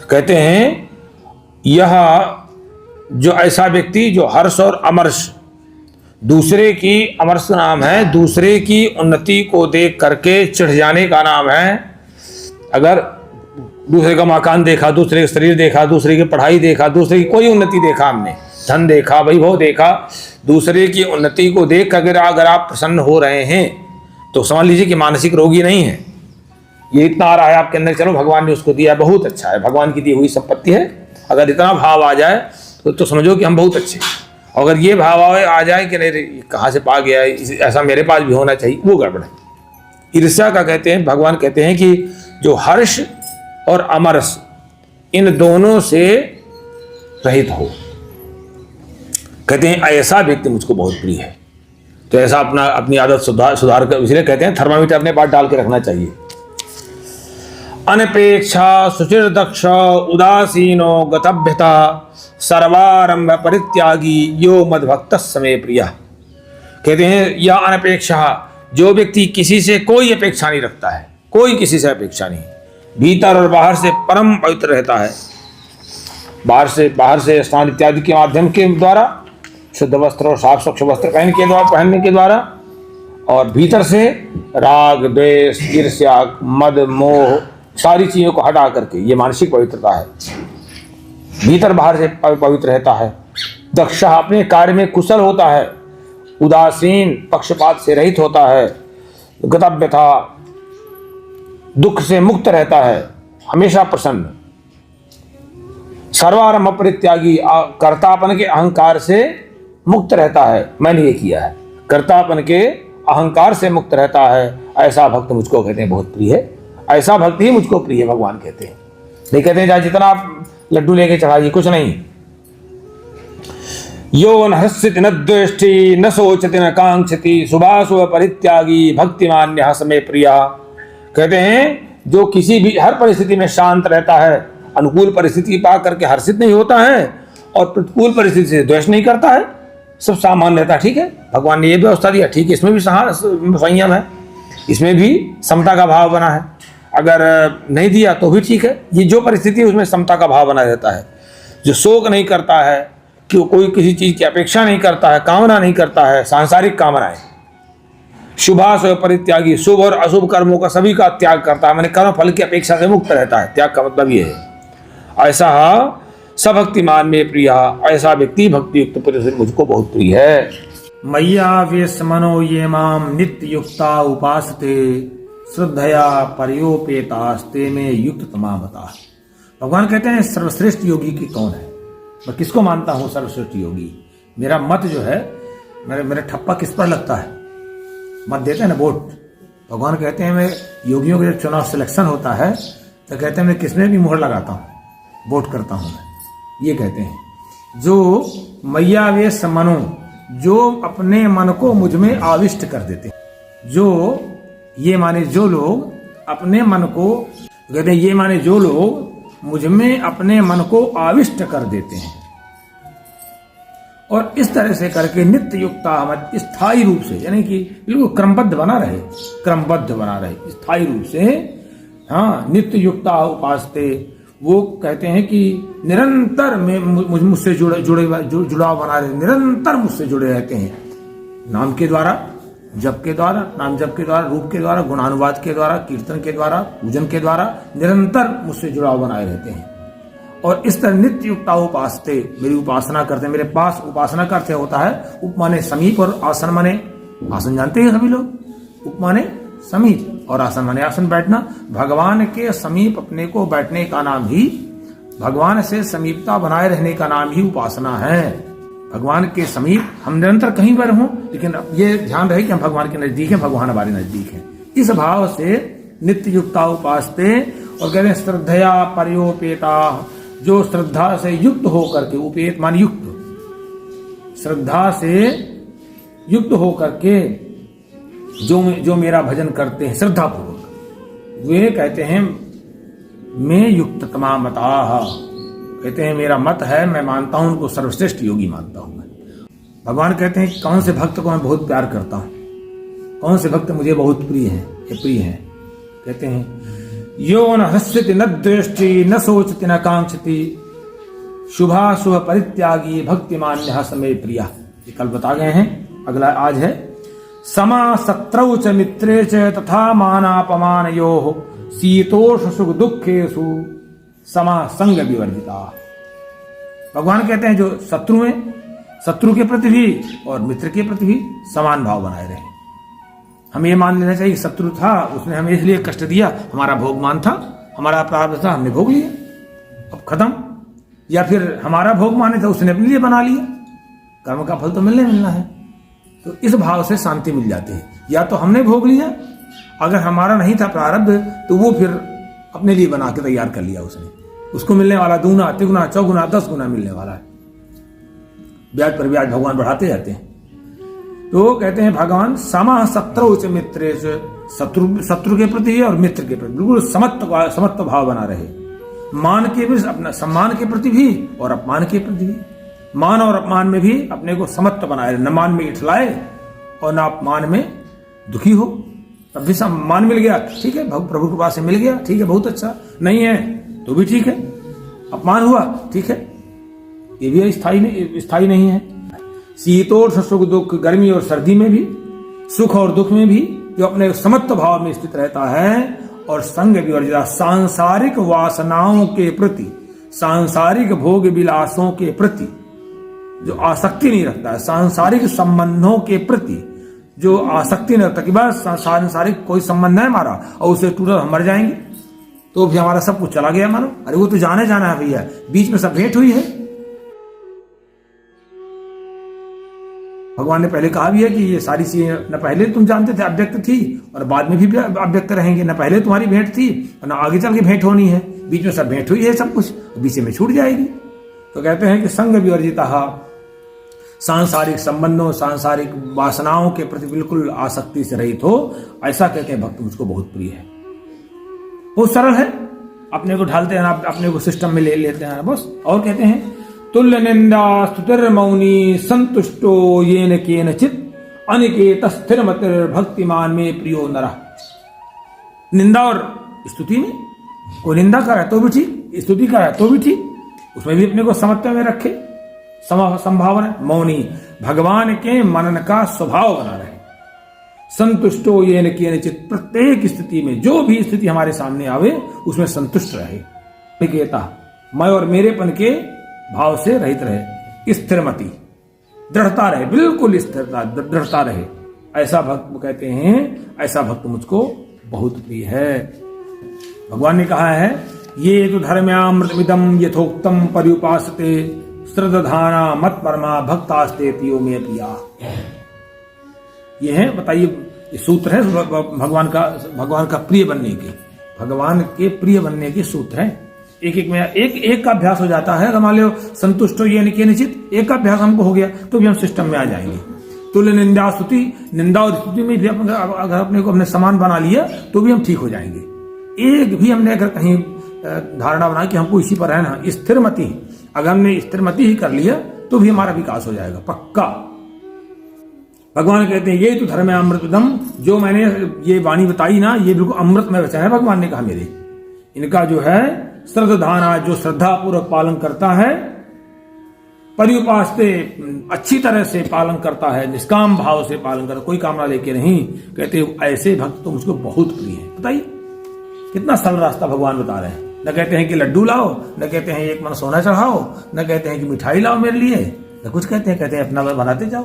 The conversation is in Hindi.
कहते हैं यह जो ऐसा व्यक्ति जो हर्ष और अमर्ष, दूसरे की, अमर्ष नाम है दूसरे की उन्नति को देख करके चिढ़ जाने का नाम है। अगर दूसरे का मकान देखा, दूसरे का शरीर देखा, दूसरे की पढ़ाई देखा, दूसरे की कोई उन्नति देखा, हमने धन देखा, वैभव देखा, दूसरे की उन्नति को देख अगर आप प्रसन्न हो रहे हैं तो समझ लीजिए कि मानसिक रोगी नहीं है। ये इतना आ रहा है आपके अंदर, चलो भगवान ने उसको दिया, बहुत अच्छा है, भगवान की दी हुई संपत्ति है। अगर इतना भाव आ जाए तो समझो कि हम बहुत अच्छे। और अगर ये भाव आ जाए कि नहीं कहाँ से पा गया, ऐसा मेरे पास भी होना चाहिए, वो गड़बड़ है। ईर्ष्या का कहते हैं, भगवान कहते हैं कि जो हर्ष और अमरस इन दोनों से रहित हो, कहते हैं ऐसा व्यक्ति मुझको बहुत प्रिय है। तो ऐसा अपनी आदत सुधार कर, इसलिए कहते हैं थर्मामीटर अपने पास डाल के रखना चाहिए। अनपेक्षा सुचिर दक्ष उदासीनो गतभ्यता सर्वारंभ परित्यागी यो मद्भक्त समय प्रिय। कहते हैं यह अनपेक्षा, जो व्यक्ति किसी से कोई अपेक्षा नहीं रखता है, कोई किसी से अपेक्षा नहीं, भीतर और बाहर से परम पवित्र रहता है। बाहर से स्नान इत्यादि के माध्यम के द्वारा, शुद्ध वस्त्र और साफ स्वच्छ वस्त्र पहनने के द्वारा, और भीतर से राग द्वेष ईर्ष्या मद मोह सारी चीजों को हटा करके, ये मानसिक पवित्रता है। भीतर बाहर से पवित्र रहता है। दक्ष अपने कार्य में कुशल होता है, उदासीन पक्षपात से रहित होता है, गतव्यथा दुख से मुक्त रहता है, हमेशा प्रसन्न, सर्वारंभ परित्यागी कर्तापन के अहंकार से मुक्त रहता है। मैंने ये किया है, कर्तापन के अहंकार से मुक्त रहता है। ऐसा भक्त मुझको कहते हैं बहुत प्रिय है, ऐसा भक्त ही मुझको प्रिय है, भगवान कहते हैं। नहीं कहते हैं जितना आप लड्डू लेके चढ़ाइए, कुछ नहीं। यो न हस्यति न द्वेष्टि न सोचति न कांक्षति शुभाशुभ परित्यागी भक्तिमान्य समय प्रिया। कहते हैं जो किसी भी हर परिस्थिति में शांत रहता है, अनुकूल परिस्थिति पा करके हर्षित नहीं होता है और प्रतिकूल परिस्थिति से द्वेष नहीं करता है, सब सामान्य रहता है। ठीक है, भगवान ने ये व्यवस्था दिया, ठीक है, इसमें भी संयम है, इसमें भी समता का भाव बना है। अगर नहीं दिया तो भी ठीक है, ये जो परिस्थिति है उसमें समता का भाव बना रहता है। जो शोक नहीं करता है, कि कोई किसी चीज की अपेक्षा नहीं करता है, कामना नहीं करता है, सांसारिक कामनाएं, शुभाशुभ परित्यागी, शुभ और अशुभ कर्मों का सभी का त्याग करता है, मैंने कर्म फल की अपेक्षा से मुक्त रहता है। त्याग का मतलब ये है। ऐसा सभक्तिमान में प्रिया, ऐसा व्यक्ति भक्ति युक्त पुरुष मुझको बहुत प्रिय है। मय्या वेश मनो ये माम नित्य युक्ता उपासते श्रद्धया पर्योपेतास्ते में युक्त तमामता। भगवान कहते हैं सर्वश्रेष्ठ योगी की कौन है, मैं किसको मानता हूं सर्वश्रेष्ठ योगी। मेरा मत जो है, मेरा ठप्पा किस पर लगता है, मत देते हैं ना वोट। भगवान कहते हैं मैं योगियों का जब चुनाव सिलेक्शन होता है तो कहते हैं मैं किसमें भी मुहर लगाता हूं, वोट करता हूं मैं। ये कहते हैं जो मय्यावेश मनो, जो अपने मन को मुझ में आविष्ट कर देते हैं। जो ये माने जो लोग अपने मन को, कहते हैं ये माने जो लोग मुझ में अपने मन को आविष्ट कर देते हैं और इस तरह से करके नित्य युक्ता, स्थायी रूप से, यानी कि बिल्कुल क्रमबद्ध बना रहे स्थायी रूप से, हाँ, नित्य युक्ता उपासते। वो कहते हैं कि निरंतर में मुझसे जुड़ाव बना रहे, निरंतर मुझसे जुड़े रहते हैं, नाम के द्वारा, जप के द्वारा, नाम जप के द्वारा, रूप के द्वारा, गुणानुवाद के द्वारा, कीर्तन के द्वारा, पूजन के द्वारा निरंतर मुझसे जुड़ाव बनाए रहते हैं। और इस तरह नित्य युक्ता उपासते, मेरी उपासना करते हैं। मेरे पास उपासना का अर्थ होता है उप माने समीप और आसन माने आसन, जानते हैं सभी लोग। उप माने समीप और आसन माने आसन, बैठना। भगवान के समीप अपने को बैठने का नाम ही, भगवान से समीपता बनाए रहने का नाम ही उपासना है। भगवान के समीप हम निरंतर कहीं पर हों, लेकिन ये ध्यान रहे कि हम भगवान के नजदीक हैं, भगवान हमारे नजदीक हैं। इस भाव से नित्य युक्ता उपासते। और कहते हैं श्रद्धया पर्योपेता, जो श्रद्धा से युक्त होकर के, उपेत मान युक्त, श्रद्धा से युक्त होकर के जो मेरा भजन करते हैं श्रद्धा पूर्वक, वे कहते हैं मैं युक्त तमामता, कहते हैं मेरा मत है, मैं मानता हूं उनको सर्वश्रेष्ठ योगी मानता हूं मैं। भगवान कहते हैं कौन से भक्त को मैं बहुत प्यार करता हूं, कौन से भक्त मुझे बहुत प्रिय हैं। कहते हैं यो न हस्यति न द्वेष्टि न सोचति न कांक्षति शुभाशुभ परित्यागी भक्तिमान्यः समे प्रियः। ये कल बता गए हैं, अगला आज है समा शत्रौ च मित्रे च तथा मानापमानयोः शीतोष्ण सुख दुखेषु समा संग विवर्जिता। भगवान कहते हैं जो शत्रु हैं, शत्रु के प्रति भी और मित्र के प्रति भी समान भाव बनाए रहे। हमें ये मान लेना चाहिए शत्रु था, उसने हमें इसलिए कष्ट दिया, हमारा भोगमान था, हमारा प्रारब्ध था, हमने भोग लिया, अब खत्म। या फिर हमारा भोगमान था, उसने अपने लिए बना लिया, कर्म का फल तो मिलना है। तो इस भाव से शांति मिल जाती है। या तो हमने भोग लिया, अगर हमारा नहीं था प्रारब्ध तो वो फिर अपने लिए बना के तैयार कर लिया उसने, उसको मिलने वाला दूना तिगुना चौगुना 10 गुना मिलने वाला है। ब्याज पर ब्याज भगवान बढ़ाते जाते हैं। तो कहते हैं भगवान समा शत्रु च मित्रे च, शत्रु के प्रति और मित्र के प्रति बिल्कुल समत्व भाव बना रहे। मान के भी, अपना सम्मान के प्रति भी और अपमान के प्रति भी, मान और अपमान में भी अपने को समत्व बनाए, न मान में इठलाए और न अपमान में दुखी हो। तब भी सम्मान मिल गया, ठीक है, प्रभु कृपा से मिल गया, ठीक है, बहुत अच्छा, नहीं है तो भी ठीक है। अपमान हुआ, ठीक है, ये भी स्थायी नहीं है। शीतोष्ण सुख दुख, गर्मी और सर्दी में भी, सुख और दुख में भी जो अपने समत्व भाव में स्थित रहता है और संग विवर्जिता, सांसारिक वासनाओं के प्रति, सांसारिक भोग विलासों के प्रति जो आसक्ति नहीं रखता है, सांसारिक संबंधों के प्रति जो आसक्ति नहीं रखता कि बस सांसारिक कोई संबंध है हमारा और उसे टूटा हम मर जाएंगे तो भी हमारा सब कुछ चला गया मानो, अरे वो तो जाना है भैया, बीच में सब भेंट हुई है। भगवान ने पहले कहा भी है कि ये सारी चीजें न पहले तुम जानते थे अव्यक्त थी और बाद में भी अव्यक्त रहेंगे, न पहले तुम्हारी भेंट थी और न आगे चल के भेंट होनी है, बीच में सब भेंट हुई है, सब कुछ बीच में छूट जाएगी। तो कहते हैं कि संग विवर्जिता, सांसारिक संबंधों सांसारिक वासनाओं के प्रति बिल्कुल आसक्ति से रहित हो, ऐसा कहते हैं भक्त मुझको बहुत प्रिय है। बहुत सरल है, अपने को ढालते हैं, अपने को सिस्टम में ले लेते हैं बस। और कहते हैं तुल्य निंदा स्तुतिर मौनी संतुष्टो येन केनचित् अनिकेत स्थिर मतिर भक्तिमान में प्रियो नरः। निंदा और स्तुति में, कोई निंदा कर रहा है तो भी ठीक, स्तुति कर रहा है तो भी ठीक, उसमें भी अपने को समत्व में रखे, संभावना। मौनी, भगवान के मनन का स्वभाव बना रहे। संतुष्टो येन केनचित्, प्रत्येक स्थिति में जो भी स्थिति हमारे सामने आवे उसमें संतुष्ट रहे। निकेता, मैं और मेरेपन के भाव से रहित रहे। स्थिरमति, दृढ़ता रहे, बिल्कुल स्थिरता दृढ़ता रहे, ऐसा भक्त कहते हैं, ऐसा भक्त मुझको बहुत प्रिय है। भगवान ने कहा है ये तो धर्म्यामृतमिदं यथोक्तम पर्युपासते श्रद्धाना मत परमा भक्तास्ते प्रियो में प्रिया। ये है, बताइए, ये सूत्र है भगवान का प्रिय बनने के, भगवान के प्रिय बनने के सूत्र है। एक का अभ्यास हो जाता है। अगर मान लो संतुष्ट हो ये निश्चित, एक का अभ्यास हमको हो गया तो भी हम सिस्टम में आ जाएंगे। तुल्य निंदा स्तुति, निंदा और स्तुति में भी अगर अपने को हमने समान बना लिया तो भी हम ठीक हो जाएंगे। एक भी हमने अगर कहीं धारणा बना कि हमको इसी पर रहना, स्थिर मति, अगर हमने स्थिर मति ही कर लिया तो भी हमारा विकास हो जाएगा पक्का। भगवान कहते हैं ये तो धर्म है अमृतदम, जो मैंने ये वाणी बताई ना, ये बिल्कुल अमृत में वचन है। भगवान ने कहा मेरे, इनका जो है श्रद्धाना, जो श्रद्धा पूर्वक पालन करता है, पर्युपास्ते, अच्छी तरह से पालन करता है, निष्काम भाव से पालन करता, कोई कामना लेके नहीं, कहते ऐसे भक्त तो मुझको बहुत प्रिय है। बताइए कितना सरल रास्ता भगवान बता रहे हैं। न कहते हैं कि लड्डू लाओ, न कहते हैं एक मन सोना चढ़ाओ, न कहते हैं कि मिठाई लाओ मेरे लिए, न कुछ कहते हैं अपना बनाते जाओ।